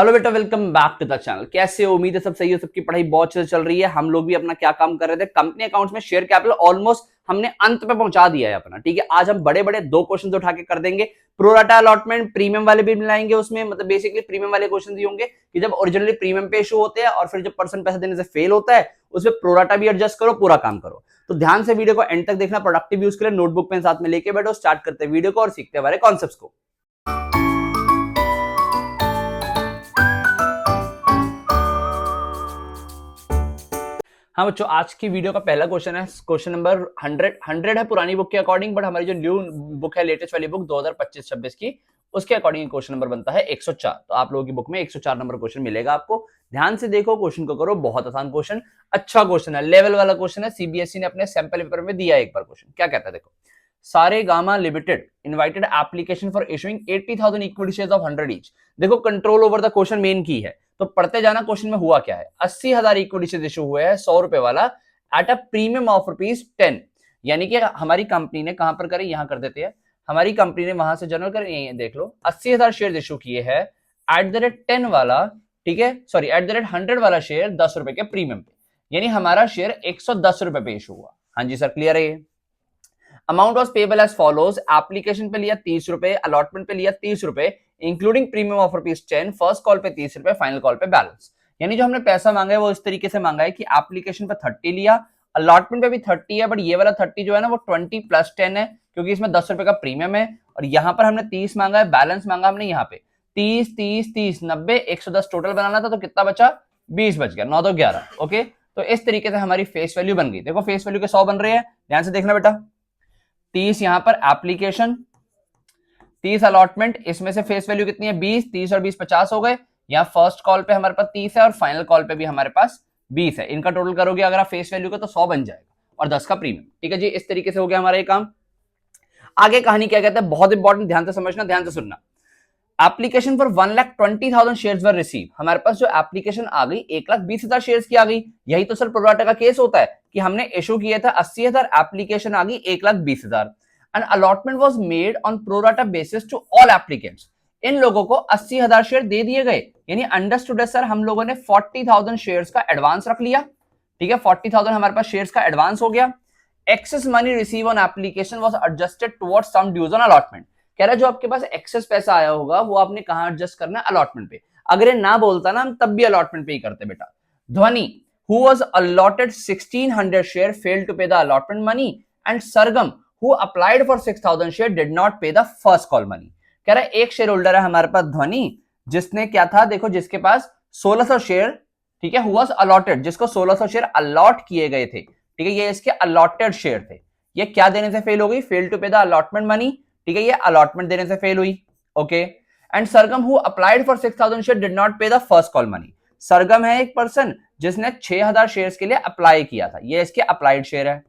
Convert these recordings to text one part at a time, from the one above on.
Hello बेटा, welcome back to the channel. कैसे हो? उम्मीद है सब सही हो, सबकी पढ़ाई बहुत अच्छे से चल रही है। हम लोग भी अपना क्या काम कर रहे थे, कंपनी अकाउंट्स में शेयर कैपिटल ऑलमोस्ट हमने अंत पे पहुंचा दिया है अपना। ठीक है, आज हम बड़े बड़े दो क्वेश्चन उठा के कर देंगे। प्रोराटा अलॉटमेंट प्रीमियम वाले भी मिलाएंगे उसमें, मतलब बेसिकली प्रीमियम वाले क्वेश्चन भी होंगे कि जब ओरिजिनली प्रीमियम पे इशू होते हैं और फिर जब पर्सन पैसे देने से फेल होता है उसमें प्रोराटा भी एडजस्ट करो, पूरा काम करो। तो ध्यान से वीडियो को एंड तक देखना, प्रोडक्टिव यूज के लिए नोटबुक पेन साथ में लेके बैठो। स्टार्ट करते हैं वीडियो को और सीखते हैं हमारे कॉन्सेप्ट्स को। हाँ बच्चों, आज की वीडियो का पहला क्वेश्चन है, क्वेश्चन नंबर 100 है पुरानी बुक के अकॉर्डिंग, बट हमारी जो न्यू बुक है, लेटेस्ट वाली बुक 2025-26 की, उसके अकॉर्डिंग क्वेश्चन नंबर बनता है 104। तो आप लोगों की बुक में 104 नंबर क्वेश्चन मिलेगा आपको। ध्यान से देखो, क्वेश्चन को करो, बहुत आसान क्वेश्चन, अच्छा क्वेश्चन है, लेवल वाला क्वेश्चन है। सीबीएसई ने अपने सैंपल पेपर में दिया एक बार क्वेश्चन, क्या कहता है देखो। Saregama limited invited application for issuing 80,000 equity shares of 100 each. देखो, control over the question main की है, तो पढ़ते जाना। क्वेश्चन में हुआ क्या है, 80,000 इक्विटी शेयर इशू हुए हैं 100 रुपए वाला एट अ प्रीमियम ऑफ ₹10। यानी कि हमारी कंपनी ने कहां पर करे, यहां कर देते हैं। हमारी कंपनी ने वहां से जनरल कर, ये देख लो, 80,000 शेयर इशू किए हैं एट द रेट 10 वाला, ठीक है, सॉरी एट द रेट 100 वाला शेयर 10 रुपए के प्रीमियम पे, यानी हमारा शेयर 110 रुपए पे इशू हुआ। हाँ जी सर, क्लियर है ये। Amount was payable as follows, application पे लिया 30 रुपए, अलॉटमेंट पे लिया 30 रुपए, including premium of ₹10, first call पे 30 रुपए, फाइनल कॉल पे बैलेंस। यानी जो हमने पैसा मांगा है वो इस तरीके से मांगा है कि एप्लीकेशन पे 30 लिया, अलॉटमेंट पे भी 30 है, बट ये वाला 30 जो है ना वो 20 + 10 है, क्योंकि इसमें 10 रुपए का प्रीमियम है। और यहाँ पर हमने 30 मांगा है, बैलेंस मांगा हमने यहाँ पे 30 30 30 90, 110 टोटल बनाना था, तो कितना बचा, 20 बच गया, 9 2 11। ओके, तो इस तरीके से हमारी फेस वैल्यू बन गई। देखो फेस वैल्यू के 100 बन रहे हैं, ध्यान से देखना बेटा। 30 यहां पर एप्लीकेशन, 30 अलॉटमेंट, इसमें से फेस वैल्यू कितनी है, 20, 30 और 20 50 हो गए। यहाँ फर्स्ट कॉल पे हमारे पास 30 है और फाइनल कॉल पे भी हमारे पास 20 है। इनका टोटल करोगे अगर आप फेस वैल्यू का तो 100 बन जाएगा और 10 का प्रीमियम। ठीक है जी, इस तरीके से हो गया हमारा ये काम। आगे कहानी क्या कहते हैं, बहुत इंपॉर्टेंट, ध्यान से समझना, ध्यान से सुनना। Application for 1,20,000 shares were receive, हमारे पास जो एप्लीकेशन आ गई 1,20,000 शेयर्स की आ गई। यही तो सर प्रोराटा का केस होता है कि हमने इशू किया था 80,000, एप्लीकेशन आ गई 1,20,000। And allotment was made on pro rata basis to all applicants. इन लोगों को 80,000 शेयर दे दिए गए, यानी अंडरस्टूड है सर, हम लोगों ने 40,000 शेयर्स का एडवांस रख लिया। ठीक है, 40,000 हमारे पास शेयर्स का एडवांस हो गया। Excess money receive on application was adjusted towards some dues on allotment. कह रहा है जो आपके पास एक्सेस पैसा आया होगा वो आपने कहां एडजस्ट करना है, अलॉटमेंट पे। अगर ये ना बोलता ना, हम तब भी अलॉटमेंट पे ही करते बेटा। Dhwani who was allotted 1,600 share failed to pay the allotment money, and Sargam who applied for 6,000 share did not pay the first call money. कह रहा है एक शेयर होल्डर है हमारे पास ध्वनि, जिसने क्या था देखो, जिसके पास 1,600 शेयर, ठीक है, हु वाज अलॉटेड, जिसको 1,600 शेयर अलॉट किए गए थे। ठीक है, ये इसके अलॉटेड शेयर थे। ये क्या देने से फेल हो गई, fail to pay the allotment money. ठीक है, ये अलॉटमेंट देने से फेल हुई। Okay, and Sargam who applied for 6,000 share did not pay the first call money. सरगम है एक पर्सन जिसने 6,000 शेयर्स के लिए अप्लाई किया था, ये इसके अप्लाइड शेयर है।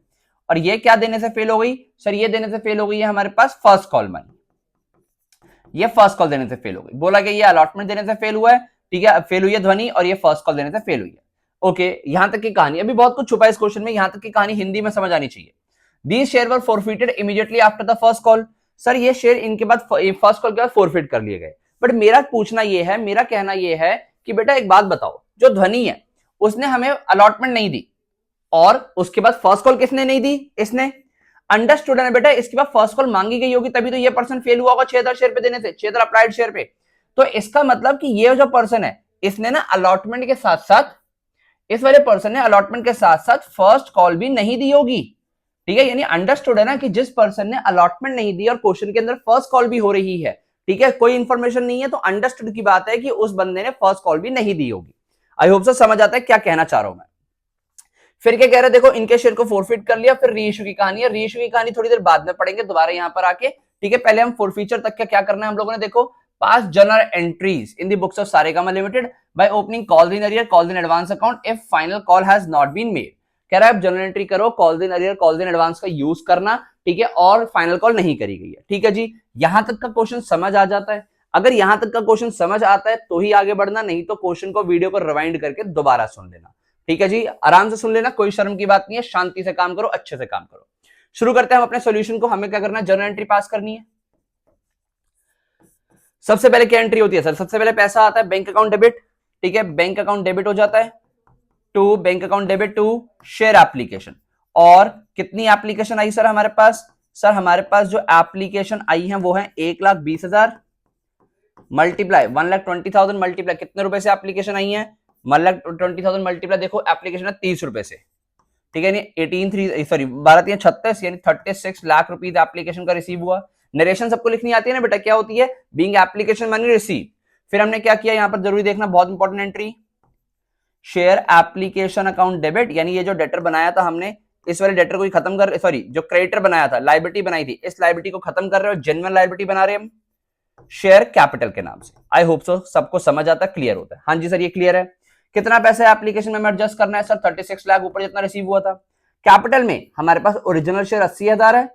और ये क्या देने से फेल हो गई सर, ये देने से फेल हो गई है हमारे पास फर्स्ट कॉल मनी। ये फर्स्ट कॉल देने से फेल हो गई। बोला कि ये अलॉटमेंट देने से फेल हुआ है, ठीक है, फेल हुई है ध्वनि, और ये फर्स्ट कॉल देने से फेल हुई है। ओके, यहां तक की कहानी, अभी बहुत कुछ छुपा है इस क्वेश्चन में, यहां तक की कहानी हिंदी में समझ आनी चाहिए। These share were forfeited immediately after the first call. Sir ये शेयर इनके बाद फर्स्ट कॉल के बाद फॉरफिट कर लिए गए। बट मेरा पूछना ये है, मेरा कहना ये है कि बेटा एक बात बताओ, जो ध्वनि है उसने हमें अलॉटमेंट नहीं दी, और उसके बाद फर्स्ट कॉल किसने नहीं दी, इसने। अंडरस्टूड है बेटा, इसके बाद फर्स्ट कॉल मांगी गई होगी, तभी तो ये पर्सन फेल हुआ होगा 6,000 शेयर पे देने से, 6,000 अप्लाइड शेयर पे। तो इसका मतलब कि ये जो पर्सन है, इसने ना अलॉटमेंट के साथ साथ, इस वाले पर्सन ने अलॉटमेंट के साथ साथ फर्स्ट कॉल भी नहीं दी होगी। ठीक है, यानी अंडरस्टूड है ना कि जिस पर्सन ने अलॉटमेंट नहीं दी और क्वेश्चन के अंदर फर्स्ट कॉल भी हो रही है, ठीक है, कोई इंफॉर्मेशन नहीं है, तो अंडरस्टूड की बात है कि उस बंदे ने फर्स्ट कॉल भी नहीं दी होगी। आई होप सो समझ आता है क्या कहना चाह रहा हूं मैं। फिर क्या कह रहे हैं, देखो इनके शेयर को फॉरफिट कर लिया, फिर रीइश्यू की कहानी है। रीइश्यू की कहानी थोड़ी देर बाद में पढ़ेंगे दोबारा यहां पर आके। ठीक है, पहले हम फॉरफीचर तक का क्या करना है हम लोगों ने, देखो pass journal entries in the books of Saregama limited by opening calls in arrear, calls in advance account if final call has not been made. कह रहा है आप जर्नल एंट्री करो, calls in arrear, calls in advance का use करना, ठीक है, और फाइनल कॉल नहीं करी गई है। ठीक है जी, यहां तक का क्वेश्चन समझ आ जाता है। अगर यहां तक का क्वेश्चन समझ आता है तो ही आगे बढ़ना, नहीं तो क्वेश्चन को वीडियो को रिवाइंड करके दोबारा सुन लेना। ठीक है जी, आराम से सुन लेना, कोई शर्म की बात नहीं है, शांति से काम करो, अच्छे से काम करो। शुरू करते हैं हम अपने सॉल्यूशन को। हमें क्या करना है, जर्नल एंट्री पास करनी है। सबसे पहले क्या एंट्री होती है सर? सबसे पहले पैसा आता है बैंक अकाउंट डेबिट, ठीक है, बैंक अकाउंट डेबिट हो जाता है to bank account debit to share application. और कितनी एप्लीकेशन आई सर हमारे पास? सर हमारे पास जो एप्लीकेशन आई है वो है 1,20,000 मल्टीप्लाई 1,20,000 मल्टीप्लाई कितने रुपए से एप्लीकेशन आई है? 1,20,000 मल्टीप्लाई देखो एप्लीकेशन है 30 रुपए से, ठीक है, 12,36 यानी 36 लाख रुपीज एप्लीकेशन का रिसीव हुआ। नरेशन सबको लिखनी आती है ना बेटा, क्या होती है? Being application money receive. फिर हमने क्या किया, यहां पर जरूरी देखना, बहुत important entry, share application account debit, यानी ये जो डेटर बनाया था हमने, इस वाले डेटर को ही खत्म कर, सॉरी जो क्रेडिटर बनाया था, लाइबिलिटी बनाई थी, इस लाइबिलिटी को खत्म कर रहे हो, जेन्युइन लाइबिलिटी बना रहे हैं हम शेयर कैपिटल के नाम से। आई होप सो सबको समझ आता है, क्लियर होता है। हाँ जी सर ये क्लियर है। कितना पैसा है एप्लीकेशन में हमें एडजस्ट करना है सर? 36 लाख ऊपर जितना रिसीव हुआ था। कैपिटल में हमारे पास ओरिजिनल शेयर 80,000 है,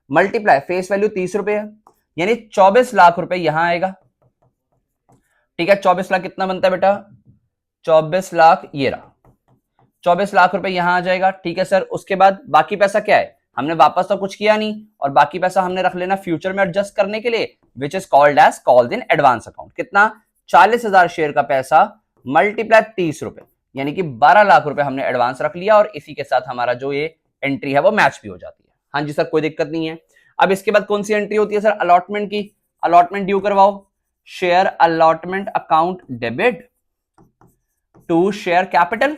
मल्टीप्लाई फेस वैल्यू 30 रुपए है, यानी 24 लाख रुपए यहां आएगा, ठीक है। 24 लाख कितना बनता है बेटा? 24 लाख ये रहा, 24 लाख रुपए यहां आ जाएगा, ठीक है सर। उसके बाद बाकी पैसा क्या है? हमने वापस तो कुछ किया नहीं, और बाकी पैसा हमने रख लेना फ्यूचर में एडजस्ट करने के लिए, which is called as called in advance account. कितना? 40,000 शेयर का पैसा मल्टीप्लाई 30 रुपए, यानी कि 12 लाख रुपए हमने एडवांस रख लिया, और इसी के साथ हमारा जो ये एंट्री है वो मैच भी हो जाती है। हाँ जी सर कोई दिक्कत नहीं है। अब इसके बाद कौन सी एंट्री होती है सर? अलॉटमेंट की। अलॉटमेंट ड्यू करवाओ, share allotment account debit to share capital.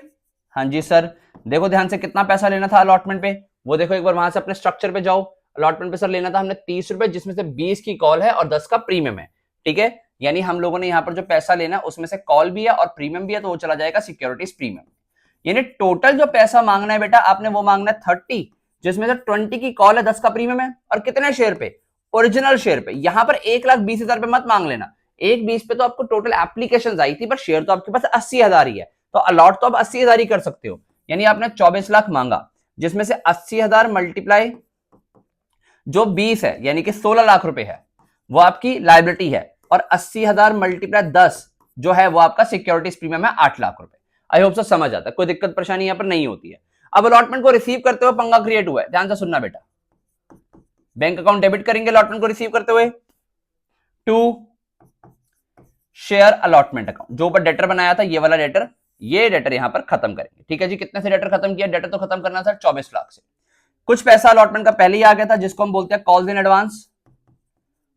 हाँ जी सर, देखो ध्यान से कितना पैसा लेना था अलॉटमेंट पे, वो देखो एक बार वहां से अपने स्ट्रक्चर पे जाओ। अलॉटमेंट पे सर लेना था हमने 30 रुपए, जिसमें से 20 की कॉल है और 10 का प्रीमियम है, ठीक है। यानी हम लोगों ने यहाँ पर जो पैसा लेना उसमें से कॉल भी है और प्रीमियम भी है, तो वो चला जाएगा सिक्योरिटीज प्रीमियम। यानी टोटल जो पैसा मांगना है बेटा आपने वो मांगना है 30, जिसमें से 20 की कॉल है, 10 का प्रीमियम है, और कितने शेयर पे? ओरिजिनल शेयर पे। यहां पर 1,20,000 पे मत मांग लेना, 1,20 पे तो आपको टोटल एप्लीकेशन आई थी, पर शेयर तो आपके पास 80,000 ही है, तो अलॉट तो आप 80,000 ही कर सकते हो। यानी आपने 24 लाख मांगा, जिसमें से 80,000 मल्टीप्लाई जो 20 है यानी कि 16 लाख रुपए है, वो आपकी लाइबिलिटी है, और 80,000 मल्टीप्लाई 10 जो है वो आपका सिक्योरिटीज प्रीमियम है 8 लाख रुपए। आई होप सो समझ आता है, कोई दिक्कत परेशानी यहां पर नहीं होती है। अब अलॉटमेंट को रिसीव करते हुए पंगा क्रिएट हुआ है, ध्यान से सुनना बेटा। बैंक अकाउंट डेबिट करेंगे अलॉटमेंट को रिसीव करते हुए टू शेयर अलॉटमेंट अकाउंट, जो ऊपर डेटर बनाया था ये वाला डेटर, ये डेटर यहां पर खत्म करेंगे, ठीक है जी। कितने से डेटर खत्म किया? डेटर तो खत्म करना था 24 लाख से। कुछ पैसा अलॉटमेंट का पहले ही आ गया था, जिसको हम बोलते हैं कॉल्स इन एडवांस,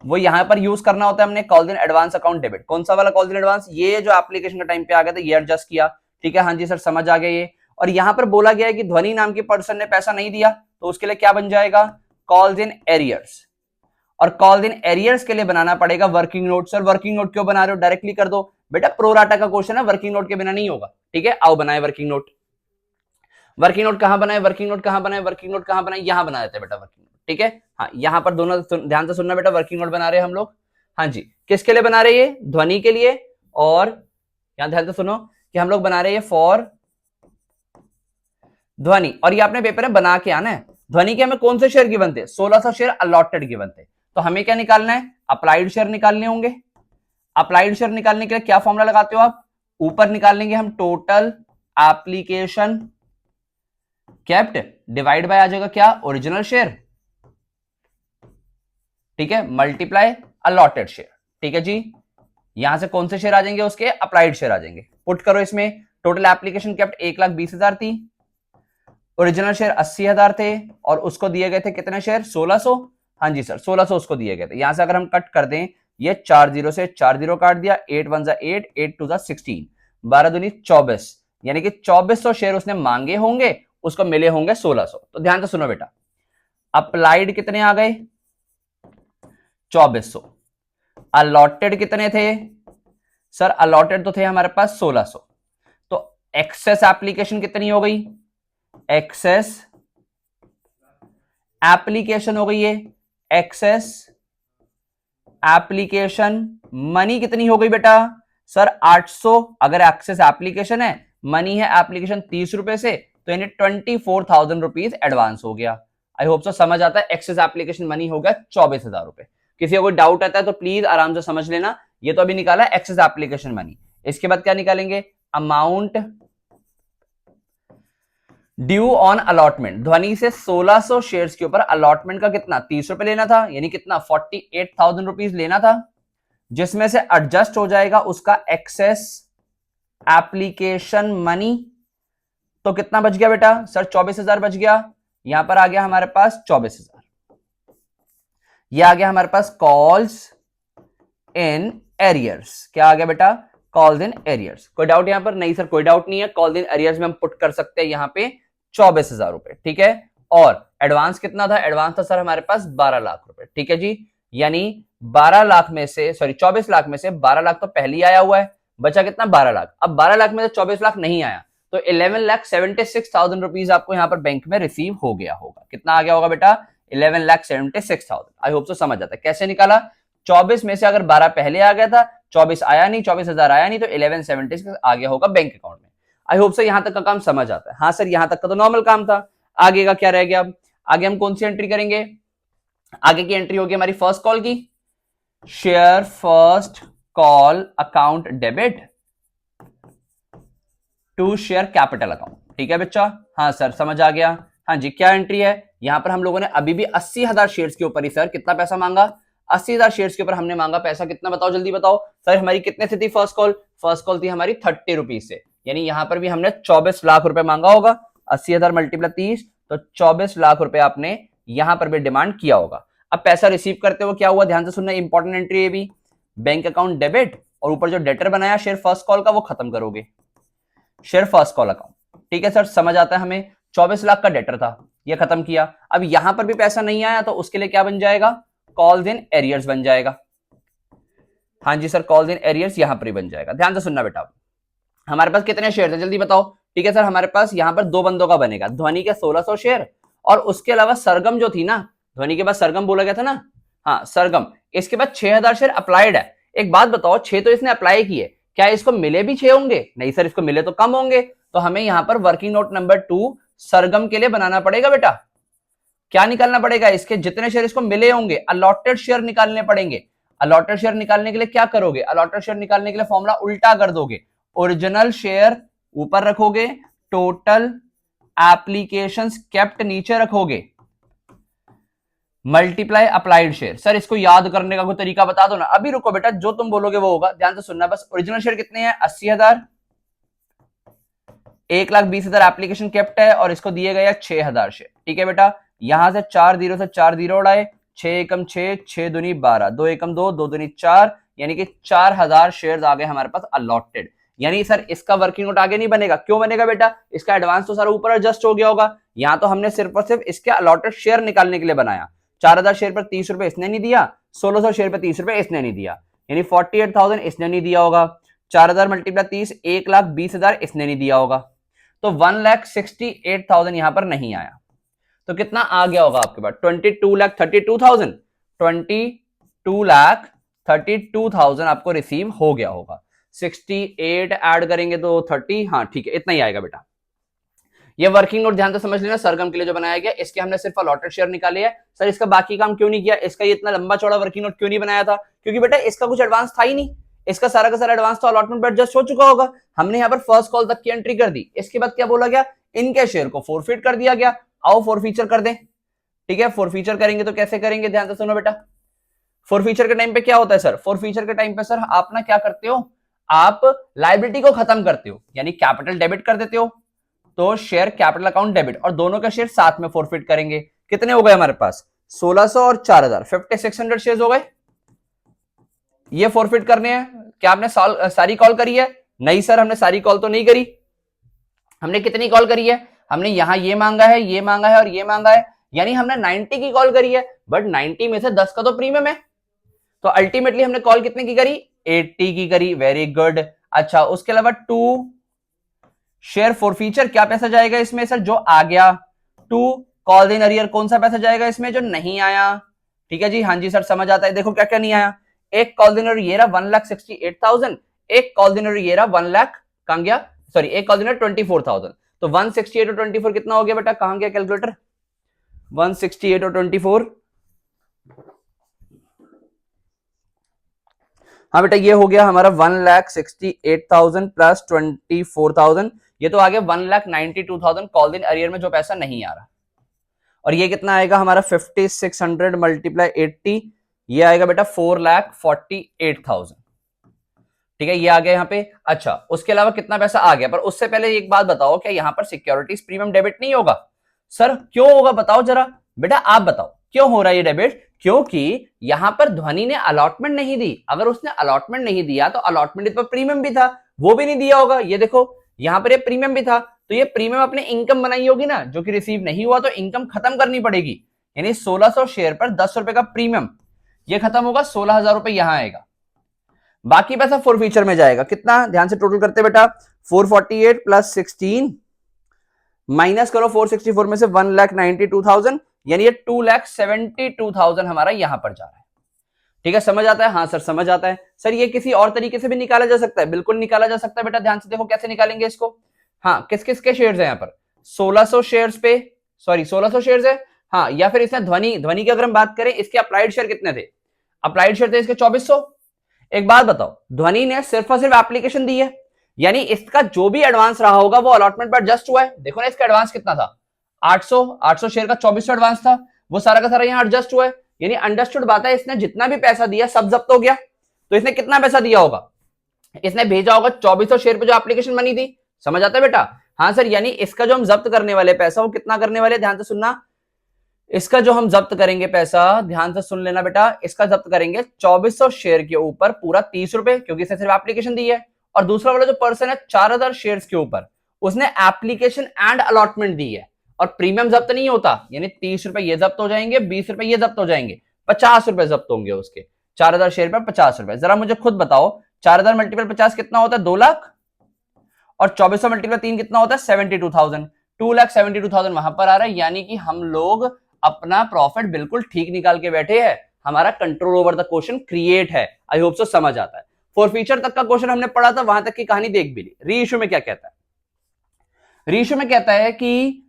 वो यहां पर यूज करना होता है हमने, calls in advance account debit. कौन सा वाला कॉल्स इन एडवांस? ये जो एप्लीकेशन का टाइम पे आ गया था, ये एडजस्ट किया, ठीक है। हाँ जी सर समझ आ गया ये। और यहां पर बोला गया है कि ध्वनि नाम के पर्सन ने पैसा नहीं दिया, तो उसके लिए क्या बन जाएगा? Calls in arrears. और कॉल्स इन एरियर्स के लिए बनाना पड़ेगा working note. Sir working note क्यों बना रहे हो? डायरेक्टली कर दो बेटा, प्रोराटा का क्वेश्चन है, वर्किंग नोट के बिना नहीं होगा, ठीक है। आओ बनाए वर्किंग नोट। वर्किंग नोट कहां बनाए? वर्किंग नोट कहां बनाए? वर्किंग नोट कहां बनाए? यहां बना देते हैं बेटा वर्किंग नोट, ठीक है। हाँ यहां पर दोनों ध्यान से सुनना बेटा, वर्किंग नोट बना रहे हैं हम लोग। हाँ जी, किसके लिए बना रहे हैं? ध्वनि के लिए। और यहां ध्यान से सुनो कि हम लोग बना रहे हैं फॉर ध्वनि, और ये आपने पेपर में बना के आना है। ध्वनि के हमें कौन से शेयर गिवन थे? 1600 शेयर अलॉटेड गिवन थे, तो हमें क्या निकालना है? अप्लाइड शेयर निकालने होंगे। अप्लाइड शेयर निकालने के लिए क्या फॉर्मूला लगाते हो आप? ऊपर निकाल लेंगे हम total application kept divide by आ जाएगा क्या? ओरिजिनल शेयर, ठीक है, मल्टीप्लाई अलॉटेड शेयर, ठीक है जी। यहां से कौन से शेयर आ जाएंगे? उसके अप्लाइड शेयर आ जाएंगे। पुट करो इसमें, टोटल एप्लीकेशन कैप्ट 1,20,000 थी, ओरिजिनल शेयर 80,000 थे, और उसको दिए गए थे कितने शेयर? 1600। हाँ जी सर 1600 उसको दिए गए थे। यहां से अगर हम कट कर दें, ये 4 जीरो से 4 जीरो काट दिया, 8 1 8, 8 2 16, 12 दूनी 24, यानी कि 2400 शेयर उसने मांगे होंगे, उसको मिले होंगे 1600। तो ध्यान से सुनो बेटा, अप्लाइड कितने आ गए? 2400। अलॉटेड कितने थे सर? अलॉटेड तो थे हमारे पास 1600। तो एक्सेस एप्लीकेशन कितनी हो गई? एक्सेस एप्लीकेशन हो गई है, एक्सेस एप्लीकेशन मनी कितनी हो गई बेटा? सर 800। अगर एक्सेस एप्लीकेशन है, मनी है एप्लीकेशन 30 रुपए से, तो यानी 24,000 रुपीज एडवांस हो गया। आई होप सो समझ आता है। एक्सेस एप्लीकेशन मनी हो गया 24,000 रुपए। किसी को कोई डाउट आता है तो प्लीज आराम से समझ लेना। ये तो अभी निकाला एक्सेस एप्लीकेशन मनी। इसके बाद क्या निकालेंगे? Amount due on allotment. ध्वनि से 1600 शेयर्स के ऊपर अलॉटमेंट का कितना? 30 रुपए लेना था, यानी कितना? 48,000 रुपीज लेना था, जिसमें से एडजस्ट हो जाएगा उसका एक्सेस एप्लीकेशन मनी। तो कितना बच गया बेटा सर 24,000 बच गया। यहां पर आ गया हमारे पास 24,000। यह आ गया हमारे पास कॉल्स इन एरियर्स। क्या आ गया बेटा कॉल्स इन एरियर्स। कोई डाउट यहां पर? नहीं सर कोई डाउट नहीं है। कॉल्स इन एरियर्स में हम पुट कर सकते हैं यहां पे 24,000 रुपए। ठीक है। और एडवांस कितना था? एडवांस था सर हमारे पास 12 लाख रुपए। ठीक है जी। यानी 12 लाख में से 24 लाख में से 12 लाख तो पहले ही आया हुआ है, बचा कितना 12 लाख। अब 12 लाख में से 24 लाख नहीं आया तो 11,76,000 रुपीज आपको यहां पर बैंक में रिसीव हो गया होगा। कितना आ गया होगा बेटा 11,76,000। आई होप तो समझ आता है कैसे निकाला। 24 में से अगर 12 पहले आ गया था, 24 आया नहीं, 24,000 आया नहीं, तो 1176 आ गया होगा बैंक अकाउंट में। आई होप से यहां तक का काम समझ आता है। हाँ सर यहां तक का तो नॉर्मल काम था। आगे का क्या रह गया? आगे हम कौन सी एंट्री करेंगे? आगे की एंट्री होगी हमारी फर्स्ट कॉल की, share first call account debit to share capital account. ठीक है बच्चा? हाँ सर समझ आ गया। हाँ जी क्या एंट्री है? यहां पर हम लोगों ने अभी भी 80,000 शेयर्स के ऊपर ही सर कितना पैसा मांगा? 80,000 शेयर्स के ऊपर हमने मांगा पैसा कितना, बताओ जल्दी बताओ सर। हमारी कितने से थी फर्स्ट कॉल? फर्स्ट कॉल थी हमारी 30 रुपीज से, यानी यहां पर भी हमने 24 लाख रुपए मांगा होगा। 80,000 मल्टीप्लाई 30 तो 24 लाख रुपए आपने यहां पर भी डिमांड किया होगा। अब पैसा रिसीव करते हुए क्या हुआ, ध्यान से सुनना, इंपॉर्टेंट एंट्री है भी। बैंक अकाउंट डेबिट और ऊपर जो डेटर बनाया शेयर फर्स्ट कॉल का वो खत्म करोगे, शेयर फर्स्ट कॉल अकाउंट। ठीक है सर समझ आता है हमें। 24 लाख का डेटर था, ये खत्म किया। अब यहां पर भी पैसा नहीं आया तो उसके लिए क्या बन जाएगा? कॉल्स इन एरियर्स बन जाएगा। हाँ जी सर कॉल्स इन एरियर्स यहां पर ही बन जाएगा। ध्यान से सुनना बेटा, हमारे पास कितने शेयर है जल्दी बताओ। ठीक है सर हमारे पास यहां पर दो बंदों का बनेगा, ध्वनि के 1600 शेयर और उसके अलावा सरगम जो थी ना, ध्वनि के बाद सरगम बोला गया था ना, हाँ सरगम, इसके बाद 6,000 शेयर अप्लाइड है। एक बात बताओ 6 तो इसने अप्लाई किए, क्या इसको मिले भी 6 होंगे? नहीं सर इसको मिले तो कम होंगे। तो हमें यहां पर वर्किंग नोट नंबर 2 सरगम के लिए बनाना पड़ेगा बेटा। क्या निकालना पड़ेगा? इसके जितने शेयर इसको मिले होंगे अलॉटेड शेयर निकालने पड़ेंगे। अलॉटेड शेयर निकालने के लिए क्या करोगे? अलॉटेड शेयर निकालने के लिए फॉर्मूला उल्टा कर दोगे, ओरिजिनल शेयर ऊपर रखोगे, टोटल एप्लीकेशंस केप्ट नीचे रखोगे, मल्टीप्लाई अप्लाइड शेयर। सर इसको याद करने का कोई तरीका बता दो ना। अभी रुको बेटा, जो तुम बोलोगे वो होगा, ध्यान से सुनना बस। ओरिजिनल शेयर कितने हैं? 80,000, 1,20,000 एप्लीकेशन केप्ट है और इसको दिए गए 6,000 शेयर। ठीक है बेटा, यहां से 4 जीरो से 4 जीरो उड़ाए, 6 एकम 6, 6 दूनी 12, 2 एकम 2, 2 दूनी 4, यानी कि 4,000 शेयर आ गए हमारे पास अलॉटेड। यानी सर इसका वर्किंग नोट आगे नहीं बनेगा। क्यों बनेगा बेटा? इसका एडवांस तो सारा ऊपर एडजस्ट हो गया होगा। यहां तो हमने सिर्फ और सिर्फ इसके अलॉटेड शेयर निकालने के लिए बनाया। 4,000 शेयर पर 30 रुपए इसने नहीं दिया, 1,600 शेयर पर 30 रुपए इसने नहीं दिया, यानी 48,000 इसने नहीं दिया होगा। 4,000 मल्टीप्लाई 30, 1,20,000 इसने नहीं दिया होगा, तो 1,68,000 यहां पर नहीं आया। तो कितना आ गया होगा आपके पास? 22,32,000, 22,32,000 आपको रिसीव हो गया होगा। 68 ऐड करेंगे तो 30, हाँ ठीक है इतना ही आएगा बेटा। ये वर्किंग नोट ध्यान से समझ लेना, सरगम के लिए जो बनाया गया, इसके हमने सिर्फ अलॉटेड शेयर निकाले हैं। सर इसका बाकी काम क्यों नहीं किया? इसका ये इतना लंबा चौड़ा वर्किंग नोट क्यों नहीं बनाया था? क्योंकि बेटा इसका कुछ एडवांस था ही नहीं, इसका सारा का सारा एडवांस तो अलॉटमेंट पर एडजस्ट हो चुका होगा। हमने यहाँ पर फर्स्ट कॉल तक की एंट्री कर दी, इसके बाद क्या बोला गया? इनके शेयर को फोरफिट कर दिया गया। आओ फोरफीचर कर दें। ठीक है, फोरफीचर करेंगे तो कैसे करेंगे? ध्यान से सुनो बेटा। फोरफीचर के टाइम पे क्या होता है सर? फोरफीचर के टाइम पे सर आप ना क्या करते हो, आप लायबिलिटी को खत्म करते हो, यानी कैपिटल डेबिट कर देते हो, तो शेयर कैपिटल अकाउंट डेबिट, और दोनों का शेयर साथ में फोरफिट करेंगे। कितने हो गए हमारे पास? 1,600 और 4,000, 5,600 शेयर हो गए। ये फोरफिट करने हैं। क्या आपने सारी कॉल करी है? नहीं सर हमने सारी कॉल तो नहीं करी। हमने कितनी कॉल करी है? हमने यहां ये मांगा है, ये मांगा है और ये मांगा है, यानी हमने 90 की कॉल करी है, बट 90 में से 10 का तो प्रीमियम है। तो अल्टीमेटली हमने कॉल कितने की करी? 80 की करी। Very good. अच्छा उसके अलावा 2 शेयर फॉरफीचर, क्या पैसा जाएगा इसमें सर? जो आ गया। 2 कॉल इन अरियर, कौन सा पैसा जाएगा इसमें? जो नहीं आया। ठीक है जी, हाँ जी सर समझ आता है। देखो क्या क्या नहीं आया। एक कॉल इन अरियर 1,68,000, एक कॉल इन अरियर 1 लाख कहां गया? सॉरी एक कॉल इन 24,000। तो 168 और 24 कितना हो गया बेटा? कहां गया कैलकुलेटर? 168 और 24, हाँ बेटा ये हो गया हमारा 1,68,000 प्लस 24,000, ये तो आ गया 1,92,000 कॉल इन अरियर में जो पैसा नहीं आ रहा। और ये कितना आएगा हमारा? 5,600 मल्टीप्लाई 80, ये आएगा बेटा 4,48,000। ठीक है, ये आ गया यहाँ पे। अच्छा, उसके अलावा कितना पैसा आ गया, पर उससे पहले एक बात बताओ, क्या यहाँ पर सिक्योरिटीज प्रीमियम डेबिट नहीं होगा? सर क्यों होगा, बताओ जरा। बेटा आप बताओ क्यों हो रहा है ये डेबिट? क्योंकि यहां पर ध्वनि ने अलॉटमेंट नहीं दी। अगर उसने अलॉटमेंट नहीं दिया तो अलॉटमेंट पर प्रीमियम भी था, वो भी नहीं दिया होगा। ये देखो यहां पर ये प्रीमियम भी था, तो ये प्रीमियम अपने इनकम बनाई होगी ना, जो कि रिसीव नहीं हुआ तो इनकम खत्म करनी पड़ेगी। यानी 1600 शेयर पर 10 रुपए का प्रीमियम, ये खत्म होगा, 16,000 रुपए यहां आएगा। बाकी पैसा फोर फीचर में जाएगा। कितना, ध्यान से टोटल करते बेटा, 448 प्लस 16 माइनस करो 464 में से 1,92,000, यानी ये 2,72,000 हमारा यहां पर जा रहा है। ठीक है, समझ आता है? हाँ सर समझ आता है। सर ये किसी और तरीके से भी निकाला जा सकता है? बिल्कुल निकाला जा सकता है बेटा, ध्यान से देखो कैसे निकालेंगे इसको। हाँ, किस किस के शेयर्स है यहाँ पर? 1600 शेयर्स पे, सॉरी 1600 शेयर्स है। हाँ, या फिर इसमें ध्वनि की अगर हम बात करें, इसके अप्लाइड शेयर कितने थे? अप्लाइड शेयर थे इसके 2400। एक बात बताओ, ध्वनि ने सिर्फ और सिर्फ एप्लीकेशन दी है, यानी इसका जो भी एडवांस रहा होगा वो अलॉटमेंट पर एडजस्ट हुआ है। देखो ना इसका एडवांस कितना था, 800 शेयर का 2400 एडवांस था, वो सारा का सारा यहां एडजस्ट हुआ है। यानी अंडरस्टूड बात है, इसने जितना भी पैसा दिया सब जब्त हो गया। तो इसने कितना पैसा दिया होगा? इसने भेजा होगा 2400 शेयर पे जो एप्लीकेशन बनी थी। समझ आता है बेटा? हाँ सर, यानी इसका जो हम जब्त करने वाले पैसा, वो कितना करने वाले, ध्यान से सुनना। इसका जो हम जब्त करेंगे पैसा, ध्यान से सुन लेना बेटा, इसका जब्त करेंगे 2400 शेयर के ऊपर पूरा 30 रुपए, क्योंकि इसने सिर्फ एप्लीकेशन दी है। और दूसरा वाला जो पर्सन है 4000 शेयर के ऊपर, उसने एप्लीकेशन एंड अलॉटमेंट दी है, और प्रीमियम जब्त नहीं होता। यानी 30 रुपए ये जब्त हो जाएंगे, 20 रुपए ये जब्त हो जाएंगे, 50 रुपए जब्त होंगे उसके। 4000 शेयर पर 50 रुपए। जरा मुझे खुद बताओ, 4000 मल्टीपल 50 कितना होता है? 2 लाख। और 2400 मल्टीपल 3 कितना होता है? 72,000। 2,72,000 वहां पर आ रहा है। यानी कि हम लोग अपना प्रॉफिट बिल्कुल ठीक निकाल के बैठे हैं। हमारा control over the question create है। आई होप सो समझ आता है। फोर फीचर तक का क्वेश्चन हमने पढ़ा था, वहां तक की कहानी देख भी ली। री इशू में क्या कहता है? री इशू में कहता है कि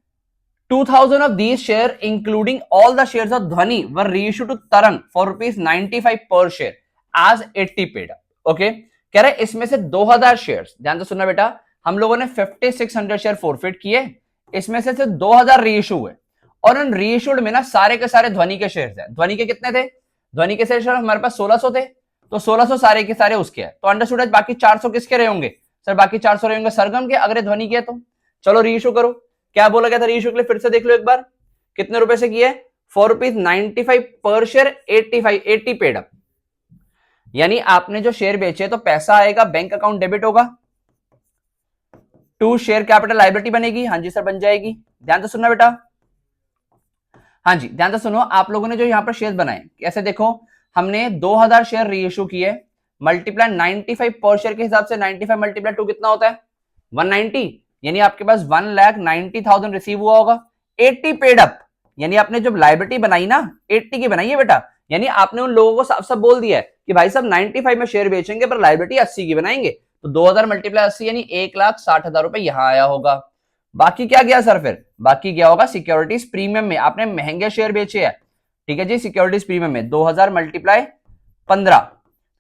2000 of these share including all the shares of Dhwani were reissued to Tarang for ₹95 per share as 80 paid up. Okay, कह रहे इसमें से 2000 शेयर्स, ध्यान से सुनना बेटा, हम लोगों ने 5600 शेयर फोरफिट किए, इसमें से 2000 रीइश्यू हुए, और उन रीइश्यूड में ना सारे के सारे ध्वनि के शेयर्स हैं। ध्वनि के कितने थे? ध्वनि के शेयर हमारे पास 1600 थे, तो 1600 सारे के सारे उसके हैं। तो अंडरस्टूड है, बाकी 400 किसके रहे होंगे? सर बाकी 400 रहे होंगे सरगम के, अगर ध्वनि के। तो चलो रीइश्यू करो। क्या बोला गया था रीइश्यू के लिए, फिर से देख लो एक बार। कितने रुपए से किया है? ₹4.95 पर शेयर, 80 पेड अप। यानी आपने जो शेयर बेचे तो पैसा आएगा, बैंक अकाउंट डेबिट होगा, 2 शेयर कैपिटल लायबिलिटी बनेगी। हाँ जी सर बन जाएगी। ध्यान से सुनना बेटा, हाँ जी ध्यान से सुनो। आप लोगों ने जो यहां पर शेयर बनाए, कैसे देखो, हमने 2000 शेयर रीइश्यू किए, मल्टीप्लाई 95 पर शेयर के हिसाब से 95 मल्टीप्लाई 2 कितना होता है? 190। यानी आपके पास 1,90,000 रिसीव हुआ होगा। 80 पेड अप, यानी आपने जब लायबिलिटी बनाई ना 80 की बनाई है बेटा, यानी आपने उन लोगों को साफ साफ बोल दिया है कि भाई साहब 95 में शेयर बेचेंगे पर लायबिलिटी 80 की बनाएंगे। तो 2000 मल्टीप्लाई 80 यानी 1,60,000 रुपए यहां आया होगा। बाकी क्या गया सर? फिर बाकी क्या होगा? सिक्योरिटीज प्रीमियम में आपने महंगे शेयर बेचे हैं, ठीक है जी। सिक्योरिटीज प्रीमियम में 2000 मल्टीप्लाई 15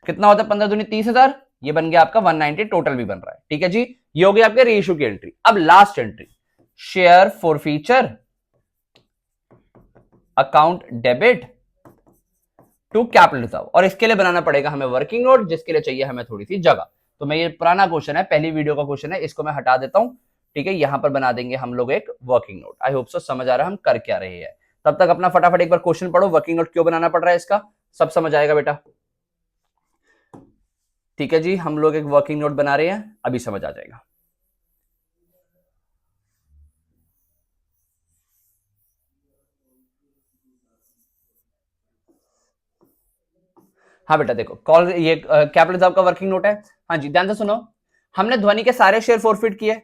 कितना होता है? 15 दूनी 30,000, ये बन गया आपका 190, टोटल भी बन रहा है, ठीक है जी। ये हो गया आपके रीइश्यू की एंट्री। अब last entry, share forfeiture account debit to capital reserve, और इसके लिए बनाना पड़ेगा हमें वर्किंग नोट, जिसके लिए चाहिए हमें थोड़ी सी जगह। तो मैं, ये पुराना क्वेश्चन है, पहली वीडियो का क्वेश्चन है, इसको मैं हटा देता हूं, ठीक है। यहां पर बना देंगे हम लोग एक working note. I hope so समझ आ रहा है हम कर क्या रहे हैं। तब तक अपना फटाफट एक बार क्वेश्चन पढ़ो, वर्किंग नोट क्यों बनाना पड़ रहा है इसका, सब समझ आएगा बेटा, ठीक है जी। हम लोग एक वर्किंग नोट बना रहे हैं, अभी समझ आ जाएगा। हाँ बेटा देखो, कॉल ये कैपिटल रिजर्व का वर्किंग नोट है। हाँ जी ध्यान से सुनो, हमने ध्वनि के सारे शेयर फोरफिट किए,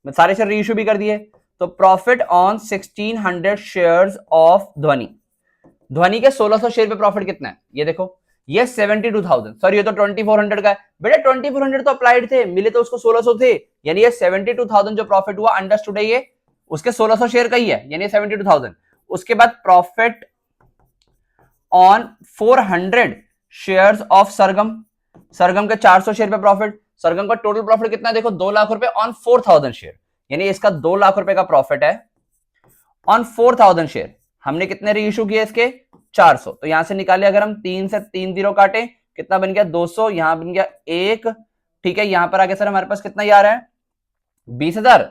सारे शेयर रीइश्यू भी कर दिए। तो प्रॉफिट ऑन 1600 शेयर्स ऑफ ध्वनि, ध्वनि के 1600 शेयर पे प्रॉफिट कितना है? ये देखो, ये 72,000, सॉरी ये तो 2400 का है बेटा। 2400 तो अप्लाइड थे, मिले तो उसको 1600 थे, यानी ये 72,000 जो प्रॉफिट हुआ, अंडरस्टूड है, ये उसके 1600 शेयर का ही है, यानी 72,000। उसके बाद प्रॉफिट ऑन 400 शेयर्स ऑफ सरगम, सरगम के 400 शेयर पे प्रॉफिट। सरगम का टोटल प्रॉफिट कितना है? देखो 2 लाख रुपए ऑन 4000 शेयर, यानी इसका 2 लाख रुपए का प्रॉफिट है ऑन 4000 शेयर। हमने कितने रीइश्यू किए इसके? 400। तो यहां से निकाले अगर हम 3 से 3 जीरो काटे, कितना बन गया 200, यहां बन गया 1, ठीक है। यहां पर आगे सर हमारे पास कितना आ रहा है 20,000,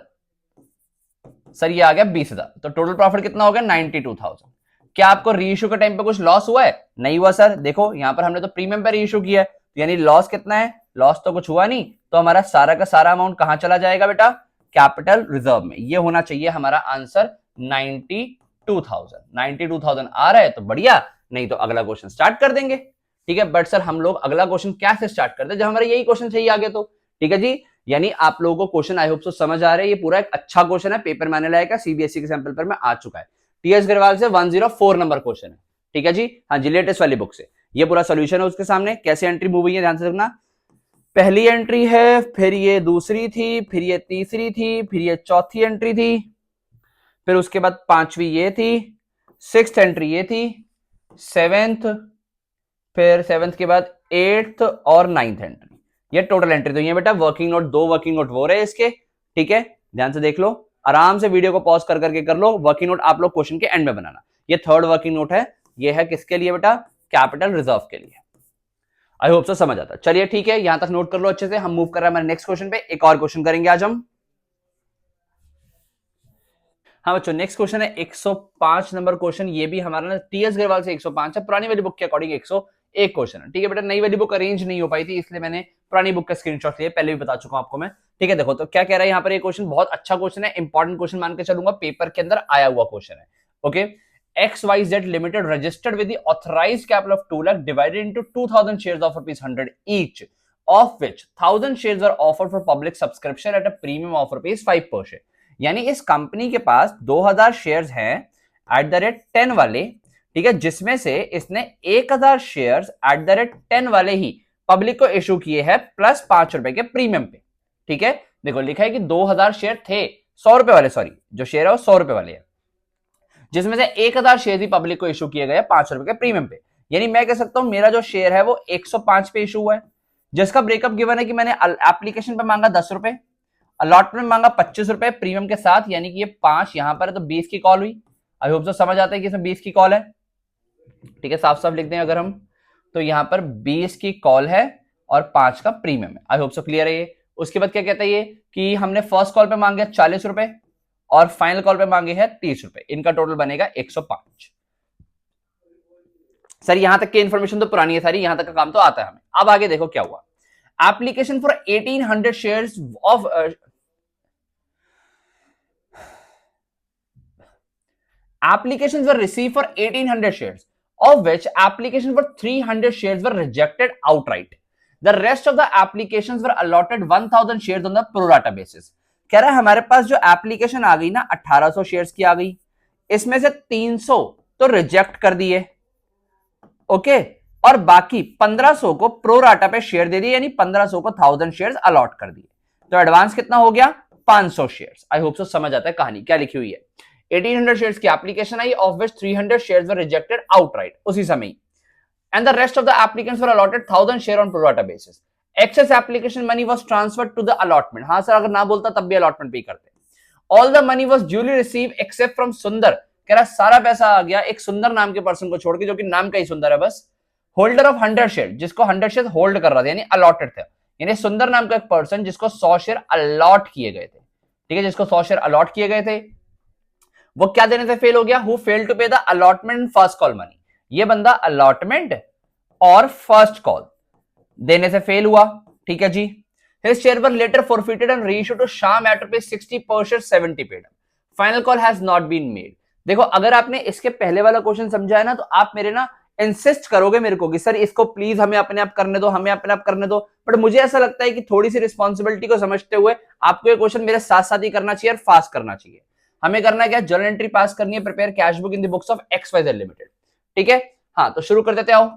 सर ये आ गया 20,000। तो टोटल प्रॉफिट कितना हो गया 92,000। क्या आपको रीइश्यू के टाइम पे कुछ लॉस हुआ है? नहीं हुआ सर। देखो यहां पर हमने तो प्रीमियम पे रीइश्यू किया है, यानी लॉस कितना है, लॉस तो कुछ हुआ नहीं। तो हमारा सारा का सारा अमाउंट कहां चला जाएगा बेटा, कैपिटल रिजर्व में। ये होना चाहिए हमारा आंसर 92,000। 92,000 आ रहा है तो बढ़िया, नहीं तो अगला क्वेश्चन स्टार्ट कर देंगे, ठीक है। बट सर हम लोग अगला क्वेश्चन क्या से स्टार्ट करते हैं जब हमारा यही क्वेश्चन चाहिए आगे तो, ठीक है जी। यानी आप लोगों को क्वेश्चन आई होप सो समझ आ रहा है। ये पूरा एक अच्छा क्वेश्चन है, पेपर में आने लायक है, सीबीएसई के सैंपल पर में आ चुका है। टीएस अग्रवाल से 104 नंबर क्वेश्चन है, ठीक है जी। हाँ जी, लेटेस्ट वाली बुक से ये पूरा सोल्यूशन है उसके सामने। कैसे एंट्री मूव हुई है ध्यान से देखना। पहली एंट्री है, फिर ये दूसरी थी, फिर ये तीसरी थी, फिर ये चौथी एंट्री थी, फिर उसके बाद पांचवी ये थी, सिक्स्थ एंट्री ये थी, सेवेंथ, फिर सेवेंथ के बाद एट्थ और नाइन्थ एंट्री। ये टोटल एंट्री तो ये बेटा वर्किंग नोट, 2 वर्किंग नोट वो रहे इसके, ठीक है। ध्यान से देख लो, आराम से वीडियो को पॉज कर करके कर लो। वर्किंग नोट आप लोग क्वेश्चन के एंड में बनाना। ये थर्ड वर्किंग नोट है, ये है किसके लिए बेटा, कैपिटल रिजर्व के लिए। आई होप सो समझ आता। चलिए ठीक है, यहां तक नोट कर लो अच्छे से। हम मूव कर रहे हैं हमारे नेक्स्ट क्वेश्चन पे। एक और क्वेश्चन करेंगे आज हम। हाँ बच्चों, नेक्स्ट क्वेश्चन है 105 नंबर क्वेश्चन। ये भी हमारा ना टीएस अग्रवाल से 105 है, पुरानी वाली बुक के अकॉर्डिंग 101 क्वेश्चन है, ठीक है बेटा। नई वाली बुक अरेंज नहीं हो पाई थी, इसलिए मैंने पुरानी बुक का स्क्रीनशॉट लिया, पहले भी बता चुका हूं आपको मैं, ठीक है। देखो तो क्या कह रहा है यहाँ पर, ये क्वेश्चन बहुत अच्छा क्वेश्चन है, इंपॉर्टेंट क्वेश्चन मान के चलूंगा, पेपर के अंदर आया हुआ क्वेश्चन है। Okay, XYZ Limited registered with the authorized capital of 2 lakh divided into 2,000 shares of ₹100 each, of which 1,000 shares were offered for public subscription at a premium of ₹5 per share। यानी इस company के पास 2,000 shares हैं at the rate 10 वाले, ठीक है, जिसमें से इसने 1,000 शेयर्स एट द रेट 10 वाले ही पब्लिक को इशू किए हैं प्लस ₹5 के प्रीमियम पे, ठीक है। देखो लिखा है कि 2,000 शेयर थे, 100 रुपए वाले, सॉरी जो शेयर है वो 100 रुपए वाले हैं, जिसमें से 1,000 शेयर ही पब्लिक को इशू किए गए ₹5 के प्रीमियम पे। यानी मैं कह सकता हूं मेरा जो शेयर है वो 105 पे इशू हुआ है, जिसका ब्रेकअप गिवन है कि मैंने एप्लीकेशन पे मांगा 10 रुपए, अलॉटमेंट मांगा 25 रुपए प्रीमियम के साथ, यानी कि ये 5 यहां पर है तो 20 की कॉल हुई। आई होप सो समझ आता है कि इसमें 20 की कॉल है, ठीक है। साफ साफ लिख दें अगर हम, तो यहां पर 20 की कॉल है और 5 का प्रीमियम है। आई होप सो क्लियर है ये। उसके बाद क्या कहता है ये कि हमने फर्स्ट कॉल पे मांगे 40 रुपए और फाइनल कॉल पे मांगे हैं 30 रुपए, इनका टोटल बनेगा 105। सर यहां तक की इंफॉर्मेशन तो पुरानी है सारी, यहां तक का काम तो आता है हमें। अब आगे देखो क्या हुआ। Application for 1800 shares of applications were received for 1800 shares, of which applications for 300 shares were rejected outright. The rest of the applications were allotted 1,000 shares on the pro rata basis. कह रहा है हमारे पास जो एप्लीकेशन आ गई ना 1800 shares की आ गई, इसमें से 300 तो रिजेक्ट कर दिए, ओके, और बाकी 1500 को प्रो राटा पे शेयर दे दिए, यानी 1500 को 1000 शेयर्स अलॉट कर दिए। तो एडवांस कितना हो गया 500 शेयर्स। आई होप सो समझ आता है कहानी क्या लिखी हुई है। 1800 शेयर्स की एप्लीकेशन आई, of which 300 shares were rejected outright उसी समय, and the rest of the applicants were allotted 1000 share on pro rata basis. Excess application money was transferred to the allotment. हां सर, अगर ना बोलता तब भी अलॉटमेंट पे करते। All the money was duly receive except from Sundar. कह रहा सारा पैसा आ गया एक सुंदर नाम के पर्सन को छोड़ के, जो कि नाम का ही सुंदर है बस, होल्डर ऑफ 100 शेयर, जिसको 100 शेयर होल्ड कर रहा था, यानी अलॉटेड थे। यानी सुंदर नाम का एक पर्सन जिसको 100 शेयर अलॉट किए गए थे, ठीक है, जिसको 100 शेयर अलॉट किए गए थे, वो क्या देने से फेल हो गया, who fail to pay the allotment first call money. ये बंदा अलॉटमेंट और फर्स्ट कॉल देने से फेल हुआ, ठीक है जी। His share were later forfeited and reissued to Sham at ₹60 per share, 70 paid up. Final call has not been made. देखो अगर आपने इसके पहले वाला क्वेश्चन समझा है ना, तो आप मेरे ना इंसिस्ट करोगे मेरे को कि सर इसको प्लीज हमें अपने आप करने दो, हमें अपने आप करने दो। बट मुझे ऐसा लगता है कि थोड़ी सी रिस्पॉन्सिबिलिटी को समझते हुए आपको ये क्वेश्चन मेरे साथ साथ ही करना चाहिए और फास्ट करना चाहिए। हमें करना क्या, जर्नल एंट्री पास करनी है, prepare cash book in the books of XYZ limited, ठीक है। हाँ तो शुरू कर देते आओ।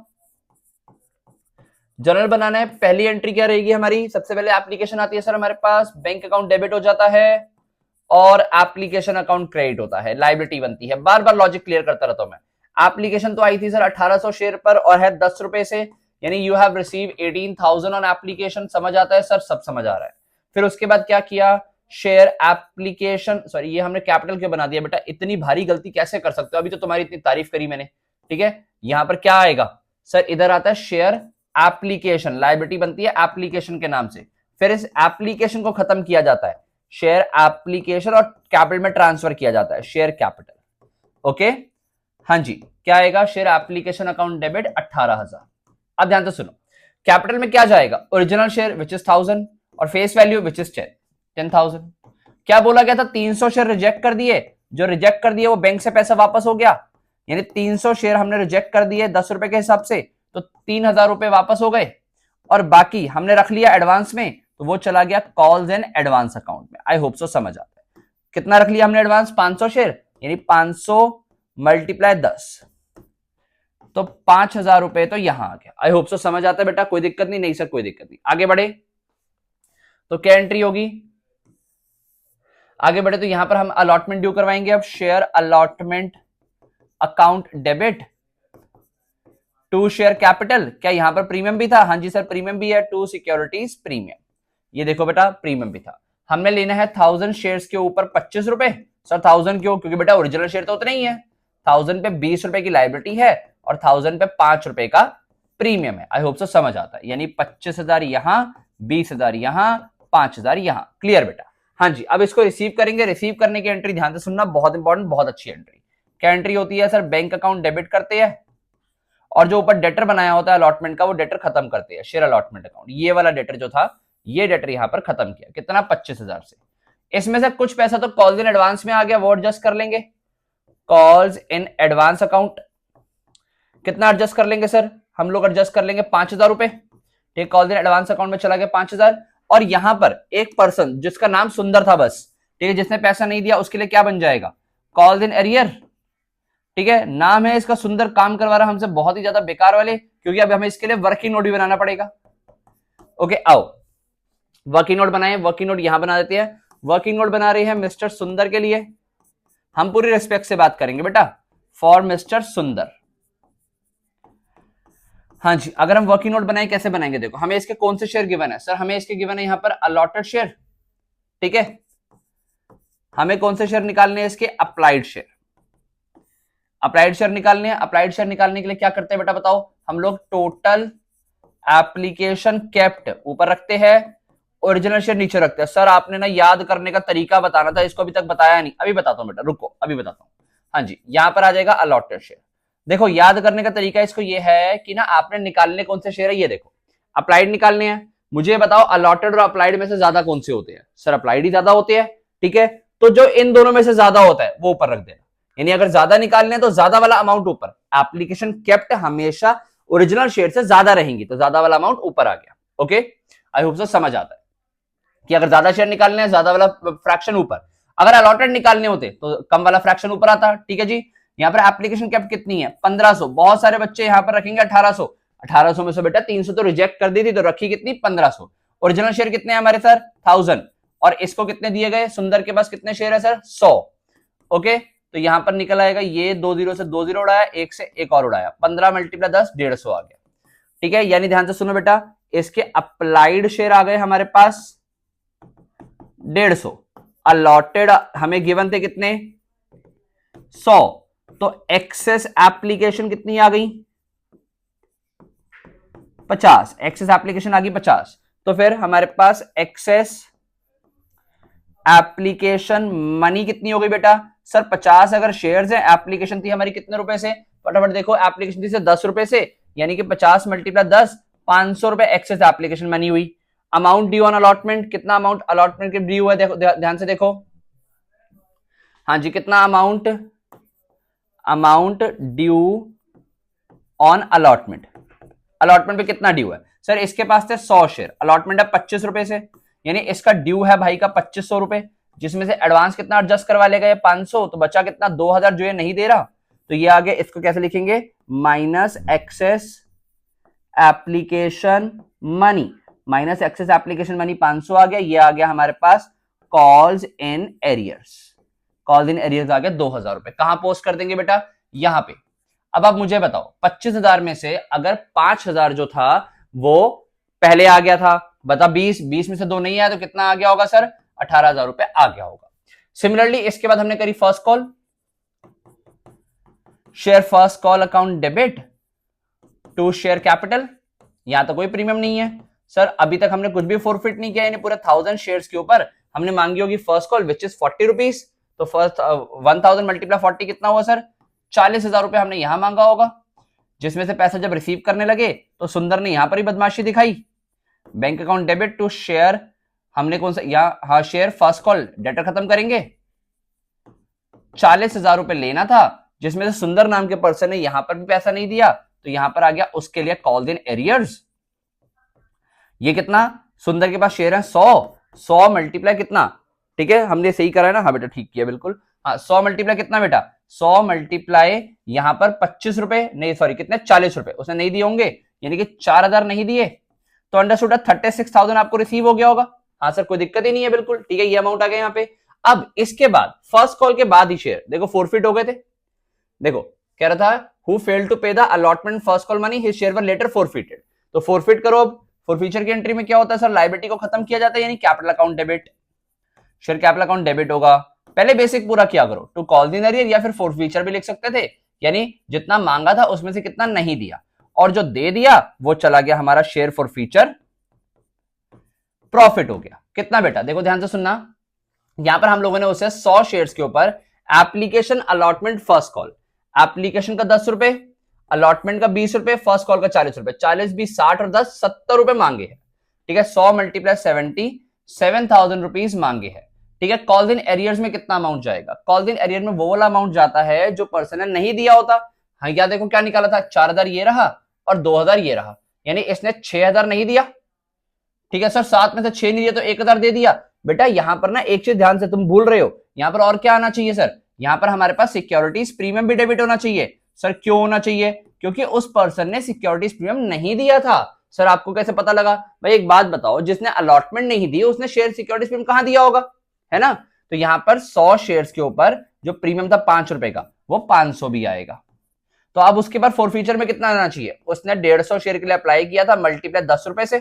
जर्नल बनाना है। पहली एंट्री क्या रहेगी हमारी, सबसे पहले एप्लीकेशन आती है सर हमारे पास, बैंक अकाउंट डेबिट हो जाता है और एप्लीकेशन अकाउंट क्रेडिट होता है, लायबिलिटी बनती है। बार बार लॉजिक क्लियर करता रहता हूं मैं। एप्लीकेशन तो आई थी सर 1800 शेयर पर और है 10 रुपए से, यानी you have receive 18,000 on application. समझ आता है सर, सब समझ आ रहा है। फिर उसके बाद क्या किया, शेयर एप्लीकेशन, सॉरी ये हमने कैपिटल क्यों बना दिया बेटा, इतनी भारी गलती कैसे कर सकते हो, अभी तो तुम्हारी इतनी तारीफ करी मैंने, ठीक है, यहां पर क्या आएगा सर, इधर आता है शेयर एप्लीकेशन, लायबिलिटी बनती है एप्लीकेशन के नाम से, फिर इस एप्लीकेशन को खत्म किया जाता है शेयर एप्लीकेशन और कैपिटल में ट्रांसफर किया जाता है शेयर कैपिटल। ओके, हाँ जी, क्या आएगा, शेयर एप्लीकेशन अकाउंट डेबिट 18,000। अब ध्यान से सुनो, कैपिटल में क्या जाएगा, ओरिजिनल शेयर विच इज 1000 और फेस वैल्यू विच इज 10,000। क्या बोला गया था, 300 शेयर रिजेक्ट कर दिए, जो रिजेक्ट कर दिए वो बैंक से पैसा वापस हो गया, यानी 300 शेयर हमने रिजेक्ट कर दिए 10 रुपए के हिसाब से, तो 3,000 रुपए वापस हो गए, और बाकी हमने रख लिया एडवांस में, तो वो चला गया कॉल्स एंड एडवांस अकाउंट में। आई होप सो समझ आता है। कितना रख लिया हमने एडवांस, 500 शेयर, यानी 500 मल्टीप्लाई 10, तो 5,000 रुपए तो यहां आ गया। आई होप सो समझ आता है बेटा, कोई दिक्कत नहीं, नहीं सर कोई दिक्कत नहीं। आगे बढ़े तो क्या एंट्री होगी, आगे बढ़े तो यहां पर हम अलॉटमेंट ड्यू करवाएंगे। अब share allotment account debit to share capital, क्या यहां पर प्रीमियम भी था, हाँ जी सर प्रीमियम भी है, टू सिक्योरिटीज प्रीमियम, ये देखो बेटा प्रीमियम भी था। हमने लेना है 1000 शेयर्स के ऊपर 25 रुपए, सर 1000 क्यों, क्योंकि बेटा ओरिजिनल शेयर तो उतना ही है, 1000 पे 20 रुपए की लायबिलिटी है और 1000 पे 5 रुपए का प्रीमियम है। आई होप सो समझ आता है, यानी 25,000 यहां, 20,000 यहां, 5,000 यहां। क्लियर बेटा, हाँ जी। अब इसको रिसीव करेंगे, रिसीव करने की एंट्री ध्यान से सुनना, बहुत इंपॉर्टेंट, बहुत अच्छी एंट्री। क्या एंट्री होती है सर, बैंक अकाउंट डेबिट करते हैं और जो ऊपर डेटर बनाया होता है अलॉटमेंट का, वो डेटर खत्म करते हैं शेयर अलॉटमेंट अकाउंट। ये वाला डेटर जो था, ये डेटर यहां पर खत्म किया, कितना 25,000 से। इसमें से कुछ पैसा तो कॉल्स इन एडवांस में आ गया, वो एडजस्ट कर लेंगे, कॉल्स इन एडवांस अकाउंट कितना एडजस्ट कर लेंगे सर, हम लोग एडजस्ट कर लेंगे 5,000 रुपए, ठीक, कॉल्स इन एडवांस अकाउंट में चला गया 5,000। और यहां पर एक पर्सन जिसका नाम सुंदर था बस, ठीक है, जिसने पैसा नहीं दिया, उसके लिए क्या बन जाएगा, कॉल्स इन एरियर, ठीक है, नाम है इसका सुंदर, काम करवा रहा हमसे बहुत ही ज्यादा बेकार वाले, क्योंकि अब हमें इसके लिए वर्किंग नोट भी बनाना पड़ेगा। ओके आओ वर्किंग नोट बनाए, वर्किंग नोट यहां बना देते हैं। वर्किंग नोट बना रही है मिस्टर सुंदर के लिए, हम पूरी रिस्पेक्ट से बात करेंगे बेटा, फॉर मिस्टर सुंदर। हाँ जी, अगर हम वर्किंग नोट बनाए कैसे बनाएंगे, देखो हमें इसके कौन से शेयर गिवन है सर, हमें इसके गिवन है यहां पर अलॉटेड शेयर, ठीक है, हमें कौन से शेयर निकालने हैं इसके, अप्लाइड शेयर, अप्लाइड शेयर निकालने हैं। अप्लाइड शेयर निकालने के लिए क्या करते हैं बेटा बताओ, हम लोग टोटल एप्लीकेशन केप्ट ऊपर रखते हैं, ओरिजिनल शेयर नीचे रखते हैं। सर आपने ना याद करने का तरीका बताना था, इसको अभी तक बताया नहीं, अभी बताता हूं बेटा, रुको अभी बताता हूं। हाँ जी, यहां पर आ जाएगा अलॉटेड शेयर। देखो याद करने का तरीका इसको ये है कि ना आपने निकालने कौन से शेयर है, ये देखो अप्लाइड निकालने हैं, मुझे बताओ अलॉटेड और अप्लाइड में से ज्यादा कौन से होते हैं, सर अप्लाइड ही ज्यादा होते हैं, ठीक है, तो जो इन दोनों में से ज्यादा होता है वो ऊपर रख देना, यानी अगर ज्यादा निकालने हैं तो ज्यादा वाला अमाउंट ऊपर, एप्लीकेशन केप्ट हमेशा ओरिजिनल शेयर से ज्यादा रहेंगी, तो ज्यादा वाला अमाउंट ऊपर आ गया। ओके, आई होप सो समझ आता है कि अगर ज्यादा शेयर निकालने हैं ज्यादा वाला फ्रैक्शन ऊपर, अगर अलॉटेड निकालने होते तो कम वाला फ्रैक्शन ऊपर आता, ठीक है जी। यहाँ पर एप्लीकेशन कैप कितनी है, 1500, बहुत सारे बच्चे यहाँ पर रखेंगे 1800, 1800 में से बेटा 300 तो रिजेक्ट कर दी थी, तो रखी कितनी 1500। ओरिजिनल शेयर कितने हैं हमारे सर 1000, और इसको कितने दिए गए, सुंदर के पास कितने शेयर है सर 100। ओके, तो यहां पर निकल आएगा ये 2 0 से 2 0 उड़ाया, एक से एक और उड़ाया, 15 मल्टीप्लाई 10 150 आ गया, ठीक है। यानी ध्यान से सुनो बेटा, इसके अप्लाइड शेयर आ गए हमारे पास 150, अलॉटेड हमें गिवन थे कितने 100, तो एक्सेस एप्लीकेशन कितनी आ गई 50, एक्सेस एप्लीकेशन आ गई 50, तो फिर हमारे पास एक्सेस एप्लीकेशन मनी कितनी हो गई बेटा सर 50, अगर शेयर्स है, एप्लीकेशन थी हमारी कितने रुपए से, फटाफट देखो एप्लीकेशन थी से 10 रुपए से, यानी कि 50 मल्टीप्लाई 10, 500 रुपए एक्सेस एप्लीकेशन मनी हुई। अमाउंट ड्यू ऑन अलॉटमेंट, कितना अमाउंट अलॉटमेंट के ड्यू है, देखो ध्यान से देखो, हाँ जी कितना amount, amount due on allotment, allotment पे कितना ड्यू है सर, इसके पास थे 100 शेयर, अलॉटमेंट है 25 रुपए से, यानी इसका ड्यू है भाई का 2500 रुपए, जिसमें से एडवांस कितना एडजस्ट करवा लेगा ये 500, तो बचा कितना 2000 जो ये नहीं दे रहा, तो ये आगे इसको कैसे लिखेंगे, minus excess application money, minus excess application money 500 आ गया, ये आ गया हमारे पास calls in arrears, calls in arrears आ गया 2000 रुपए। कहां पोस्ट कर देंगे बेटा, यहां पे। अब आप मुझे बताओ 25,000 में से अगर 5,000 जो था वो पहले आ गया था, बता 20 में से 2 नहीं आया तो कितना आ गया होगा सर 18,000 रुपए आ गया होगा। सिमिलरली इसके बाद हमने करी first call, share first call account debit to share capital, यहां तो कोई प्रीमियम नहीं है सर, अभी तक हमने कुछ भी फॉरफिट नहीं किया, पूरे 1000 शेयर्स के ऊपर हमने मांगी होगी first call which is 40 rupees, तो फर्स्ट 1000 मल्टीप्लाई 40 कितना हुआ सर, 40,000 रुपए हमने यहां मांगा होगा, जिसमें से पैसा जब रिसीव करने लगे तो सुंदर ने यहां पर ही बदमाशी दिखाई, bank account debit to share, हमने कौन सा यहाँ, हाँ शेयर फर्स्ट कॉल डेटर खत्म करेंगे, 40,000 रुपए लेना था, जिसमें से सुंदर नाम के पर्सन ने यहां पर भी पैसा नहीं दिया, तो यहां पर आ गया उसके लिए कॉल्ड इन एरियर्स। ये कितना, सुंदर के पास शेयर है 100 मल्टीप्लाई कितना, ठीक है हमने सही करा है ना, हाँ बेटा ठीक किया बिल्कुल, हाँ 100 मल्टीप्लाई कितना बेटा, 100 मल्टीप्लाई यहां पर 25 रुपए, नहीं सॉरी कितने 40 रुपए उसने नहीं दिए होंगे, यानी कि 4000 नहीं दिए, तो अंडरस्टूड 36,000 आपको रिसीव हो गया होगा। हाँ सर कोई दिक्कत ही नहीं है बिल्कुल, ठीक है ये अमाउंट आ गया यहाँ पे। अब इसके बाद फर्स्ट कॉल के बाद ही शेयर देखो फॉरफिट हो गए थे, देखो कह रहा था who failed to pay the allotment first call money his share were later forfeited, तो फॉरफिट करो। अब फॉरफीचर की एंट्री में क्या होता है सर, लायबिलिटी को खत्म किया जाता है, यानी capital account debit, share capital account debit होगा। पहले बेसिक पूरा किया करो, टू कॉल द एरियर या फिर फॉरफीचर भी लिख सकते थे, यानी जितना मांगा था उसमें से कितना नहीं दिया, और जो दे दिया वो चला गया हमारा शेयर फॉरफीचर, प्रॉफिट हो गया। कितना बेटा देखो ध्यान से सुनना, यहां पर हम लोगों ने उसे 100 शेयर्स के ऊपर application allotment first call, application का 10 रुपए, अलॉटमेंट का 20 रुपए, फर्स्ट कॉल का 40 रुपए, 40 20 60 और 10 70 रुपए मांगे हैं, ठीक है 100 मल्टीप्लाई 70 7,000 रुपीज मांगे हैं, ठीक है। कॉल्स इन एरियर्स में कितना अमाउंट जाएगा, कॉल्स इन एरियर में वो वाला अमाउंट जाता है जो पर्सन ने नहीं दिया होता। हाँ या देखो क्या निकाला था, 4000 ये रहा और 2000 ये रहा, यानी इसने 6000 नहीं दिया, ठीक है सर 7 में से 6 नहीं दिया तो 1000 दे दिया। बेटा यहां पर ना एक चीज ध्यान से तुम भूल रहे हो, यहां पर और क्या आना चाहिए सर, यहां पर हमारे पास सिक्योरिटीज प्रीमियम भी डेबिट होना चाहिए। सर क्यों होना चाहिए, क्योंकि उस पर्सन ने सिक्योरिटीज प्रीमियम नहीं दिया था। सर आपको कैसे पता लगा, भाई एक बात बताओ, जिसने अलॉटमेंट नहीं दी उसने शेयर सिक्योरिटीज प्रीमियम कहां दिया होगा, है ना। तो यहां पर 100 शेयर्स के ऊपर जो प्रीमियम था 5 रुपए का, वो 500 भी आएगा। तो अब उसके बाद फॉरफीचर में कितना आना चाहिए, उसने 150 शेयर के लिए अप्लाई किया था, मल्टीप्लाई 10 रुपए से,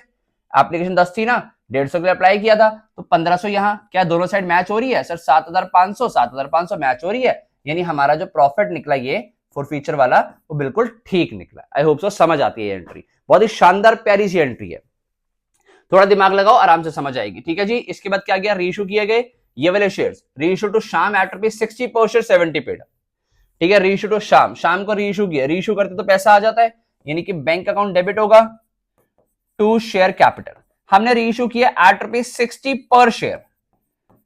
एप्लीकेशन 10 थी ना, 150 के लिए अप्लाई किया था, तो 1500 यहां, क्या दोनों साइड मैच हो रही है सर, 7,500 मैच हो रही है, यानी हमारा जो प्रॉफिट निकला ये फॉरफीचर वाला वो बिल्कुल ठीक निकला। आई होप सो समझ आती है एंट्री, बहुत ही शानदार प्यारी सी एंट्री है, थोड़ा दिमाग लगाओ आराम से समझ आएगी, ठीक है जी। इसके बाद क्या गया, रीइश्यू किए गए ये वाले शेयर्स, रीइश्यू टू शाम एट ₹60 पर शेयर 70 पेड, ठीक है। रीइश्यू टू शाम को रीइश्यू किया, रीइश्यू करते तो पैसा आ जाता है, यानी कि बैंक अकाउंट डेबिट होगा टू शेयर कैपिटल, हमने रीइश्यू किया एट ₹60 पर शेयर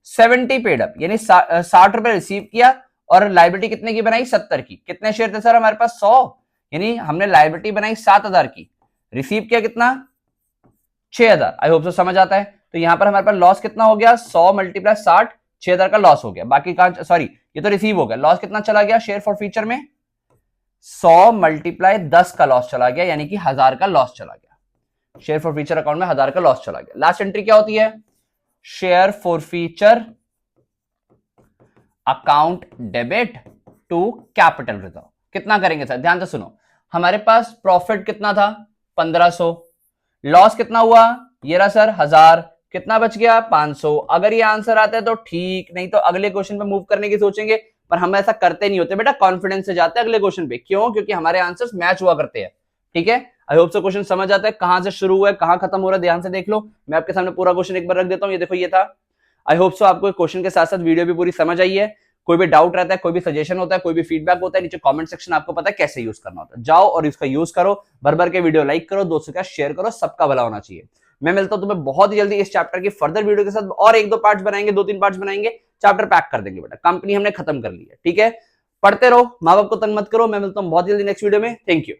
70 पेड अप, यानी 60 रुपए रिसीव किया, और लाइबिलिटी कितने की बनाई 70 की, कितने शेयर थे सर हमारे पास 100, यानी हमने लाइबिलिटी बनाई 7000 की, रिसीव किया कितना 6000। आई होप सो समझ आता है। तो यहां पर हमारे पास लॉस कितना हो गया, 100 मल्टीप्लाई 60, 6000 का लॉस हो गया, बाकी कहां, सॉरी ये तो रिसीव हो गया, लॉस कितना चला गया शेयर फॉरफीचर में, 100 मल्टीप्लाई 10 का लॉस चला गया, यानी कि 1000 का लॉस चला गया, शेयर फॉरफीचर अकाउंट में 1000 का लॉस चला गया। लास्ट एंट्री क्या होती है, share forfeiture account debit to capital reserve, कितना करेंगे सर, ध्यान से सुनो, हमारे पास प्रॉफिट कितना था 1500, लॉस कितना हुआ ये रहा सर 1000, कितना बच गया 500। अगर ये आंसर आता है तो ठीक, नहीं तो अगले क्वेश्चन पे मूव करने की सोचेंगे, पर हम ऐसा करते नहीं होते बेटा, कॉन्फिडेंस से जाते हैं अगले क्वेश्चन पे, क्यों, क्योंकि हमारे आंसर्स मैच हुआ करते हैं, ठीक है। आई होप सो क्वेश्चन समझ आता है, कहां से शुरू हुआ है कहां खत्म हो रहा है, ध्यान से देख लो, मैं आपके सामने पूरा क्वेश्चन एक बार रख देता हूं, ये देखो ये था। आई होप सो आपको क्वेश्चन के साथ साथ वीडियो भी पूरी समझ आई है। कोई भी डाउट रहता है, कोई भी सजेशन होता है, कोई भी फीडबैक होता है, नीचे कमेंट सेक्शन आपको पता है कैसे यूज करना होता है, जाओ और इसका यूज करो, भर भर के वीडियो लाइक करो, दोस्तों का शेयर करो, सबका भला होना चाहिए। मैं मिलता हूं तुम्हें बहुत ही जल्दी इस चैप्टर की फर्दर वीडियो के साथ, और 1-2 पार्ट्स बनाएंगे, 2-3 पार्ट्स बनाएंगे, चैप्टर पैक कर देंगे बेटा, कंपनी हमने खत्म कर ली है, ठीक है। पढ़ते रहो, माँ बाप को तंग मत करो, मैं मिलता हूं बहुत जल्दी नेक्स्ट वीडियो में, थैंक यू।